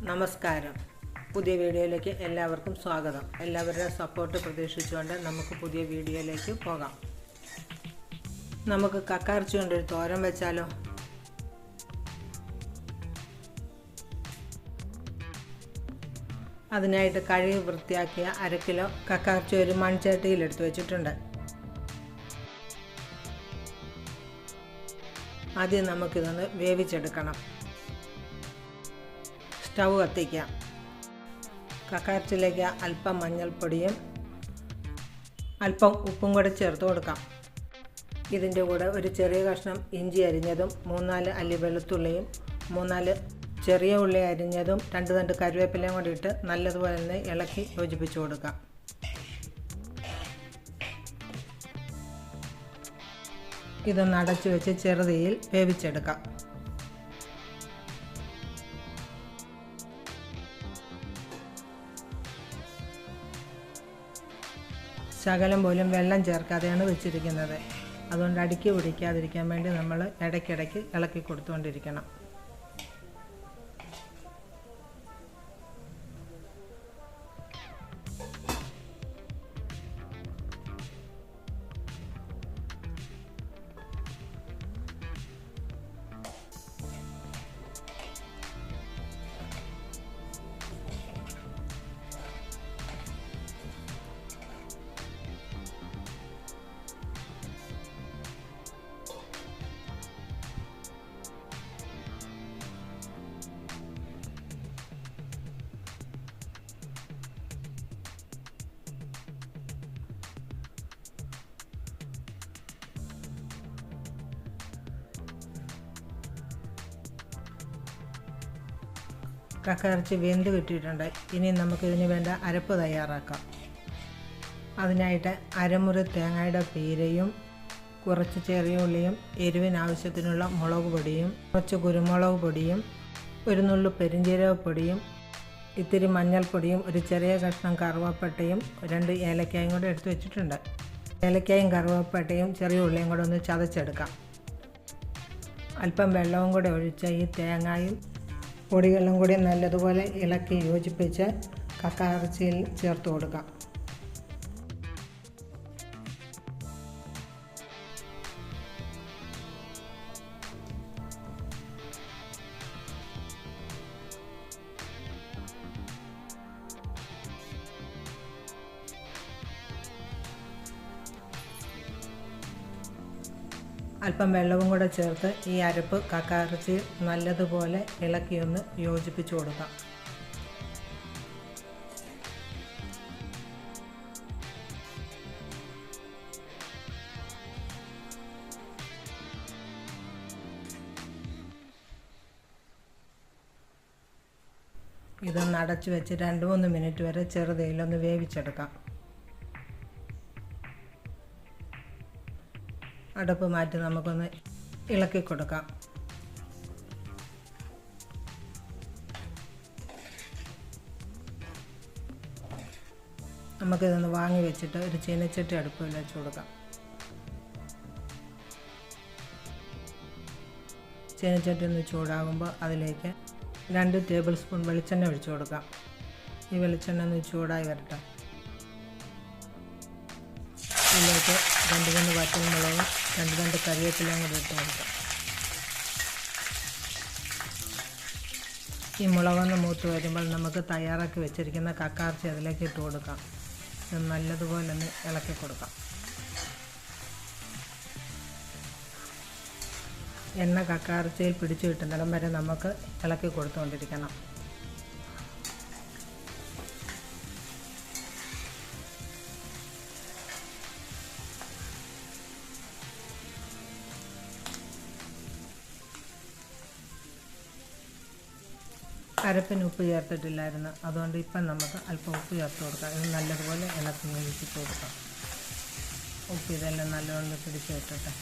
നമസ്കാരം. പുതിയ വീഡിയോയിലേക്ക് എല്ലാവർക്കും സ്വാഗതം. എല്ലാവരുടെയും സപ്പോർട്ട് പ്രതീക്ഷിച്ചുകൊണ്ട് നമുക്ക് പുതിയ വീഡിയോയിലേക്ക് പോകാം. നമുക്ക് കക്കയിറച്ചി കൊണ്ടൊരു തോരൻ വെച്ചാലോ? അതിനായിട്ട് കഴുകി വൃത്തിയാക്കിയ 1/2 കിലോ കക്കയിറച്ചി ഒരു മൺചട്ടിയിൽ എടുത്തു വെച്ചിട്ടുണ്ട്. ആദ്യം നമുക്കിതൊന്ന് വേവിച്ചെടുക്കണം. സ്റ്റൗ കത്തിക്കാം. കക്കയിറച്ചിയിലേക്ക് അല്പം മഞ്ഞൾപ്പൊടിയും അല്പം ഉപ്പും കൂടെ ചേർത്ത് കൊടുക്കാം. ഇതിൻ്റെ കൂടെ ഒരു ചെറിയ കഷ്ണം ഇഞ്ചി അരിഞ്ഞതും 3-4 അല്ലി വെളുത്തുള്ളിയും 3-4 ചെറിയ ഉള്ളി അരിഞ്ഞതും 2 തണ്ട് കറിവേപ്പിലയും കൂടി ഇട്ട് നല്ലതുപോലെ തന്നെ ഇളക്കി യോജിപ്പിച്ച് കൊടുക്കാം. ഇതൊന്ന് അടച്ചു വെച്ച് ചെറുതീയിൽ വേവിച്ചെടുക്കാം. ശകലം പോലും വെള്ളം ചേർക്കാതെയാണ് വെച്ചിരിക്കുന്നത്. അതുകൊണ്ട് അടിക്ക് പിടിക്കാതിരിക്കാൻ വേണ്ടി നമ്മൾ ഇടയ്ക്കിടയ്ക്ക് ഇളക്കി കൊടുത്തുകൊണ്ടിരിക്കണം. കക്കയിറച്ചി വെന്ത് കിട്ടിയിട്ടുണ്ട്. ഇനി നമുക്കിതിന് വേണ്ട അരപ്പ് തയ്യാറാക്കാം. അതിനായിട്ട് അരമുറി തേങ്ങയുടെ പീരയും കുറച്ച് ചെറിയ ഉള്ളിയും എരിവിനാവശ്യത്തിനുള്ള മുളക് പൊടിയും കുറച്ച് കുരുമുളക് പൊടിയും ഒരു നുള്ളു പെരിഞ്ജീരകപ്പൊടിയും ഇത്തിരി മഞ്ഞൾപ്പൊടിയും ഒരു ചെറിയ കഷ്ണം കറുവപ്പട്ടയും 2 ഏലക്കായും കൂടെ എടുത്ത് വെച്ചിട്ടുണ്ട്. ഏലക്കായും കറുവപ്പട്ടയും ചെറിയ ഉള്ളിയും കൂടെ ഒന്ന് ചതച്ചെടുക്കാം. അല്പം വെള്ളവും കൂടെ ഒഴിച്ച് ഈ തേങ്ങയും പൊടികളും കൂടി നല്ലതുപോലെ ഇളക്കി യോജിപ്പിച്ച് കക്കയിറച്ചിയിൽ ചേർത്ത് കൊടുക്കാം. അല്പം വെള്ളവും കൂടെ ചേർത്ത് ഈ അരപ്പ് കക്കയിറച്ചി നല്ലതുപോലെ ഇളക്കിയൊന്ന് യോജിപ്പിച്ച് കൊടുക്കാം. ഇതൊന്ന് അടച്ചു വെച്ച് 2-3 മിനിറ്റ് വരെ ചെറുതീയിലൊന്ന് വേവിച്ചെടുക്കാം. അടുപ്പ് മാറ്റി നമുക്കൊന്ന് ഇളക്കി കൊടുക്കാം. നമുക്കിതൊന്ന് വാങ്ങി വെച്ചിട്ട് ഒരു ചീനച്ചട്ടി അടുപ്പിൽ വെച്ച് കൊടുക്കാം. ചീനച്ചട്ടി ഒന്ന് ചൂടാകുമ്പോൾ അതിലേക്ക് 2 ടേബിൾ സ്പൂൺ വെളിച്ചെണ്ണ ഒഴിച്ചു കൊടുക്കാം. ഈ വെളിച്ചെണ്ണ ഒന്ന് ചൂടായി വരട്ടെ. ഇതിലേക്ക് 2-3 വറ്റൽമുളകും 2 തണ്ട് കറിവേപ്പിലയും കൂടി ഇട്ട് കൊടുക്കാം. ഈ മുളകൊന്ന് മൂത്ത് വരുമ്പോൾ നമുക്ക് തയ്യാറാക്കി വെച്ചിരിക്കുന്ന കക്കയിറച്ചി അതിലേക്ക് ഇട്ട് കൊടുക്കാം. ഇത് നല്ലതുപോലെ ഒന്ന് ഇളക്കി കൊടുക്കാം. എണ്ണ കക്കയിറച്ചിയിൽ പിടിച്ചു കിട്ടുന്നിടം വരെ നമുക്ക് ഇളക്കി കൊടുത്തുകൊണ്ടിരിക്കണം. അരപ്പിന് ഉപ്പ് ചേർത്തിട്ടില്ലായിരുന്നു. അതുകൊണ്ട് ഇപ്പം നമുക്ക് അല്പം ഉപ്പ് ചേർത്ത് കൊടുക്കാം. ഇത് നല്ലതുപോലെ ഇളക്കി യോജിപ്പിച്ച് കൊടുക്കാം. ഉപ്പ് ഇതെല്ലാം നല്ലവണ്ണം പിടിച്ച് ഇട്ടിട്ട്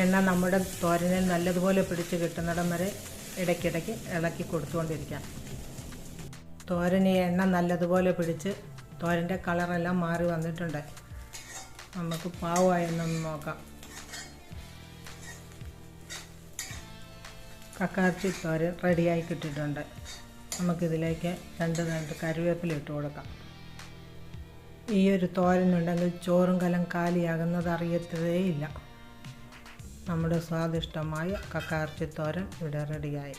എണ്ണ നമ്മുടെ തോരനിൽ നല്ലതുപോലെ പിടിച്ച് കിട്ടുന്നിടം വരെ ഇടയ്ക്കിടയ്ക്ക് ഇളക്കി കൊടുത്തുകൊണ്ടിരിക്കാം. തോരന് എണ്ണ നല്ലതുപോലെ പിടിച്ച് തോരൻ്റെ കളറെല്ലാം മാറി വന്നിട്ടുണ്ട്. നമുക്ക് പാകമായെന്നൊന്ന് നോക്കാം. കക്കാർച്ചി തോരൻ റെഡിയായി കിട്ടിയിട്ടുണ്ട്. നമുക്കിതിലേക്ക് രണ്ട് കറിവേപ്പില ഇട്ട് കൊടുക്കാം. ഈ ഒരു തോരനുണ്ടെങ്കിൽ ചോറും കലം കാലിയാകുന്നത് അറിയത്തതേയില്ല. നമ്മുടെ സ്വാദിഷ്ടമായ കക്കാർച്ചി തോരൻ ഇവിടെ റെഡിയായി.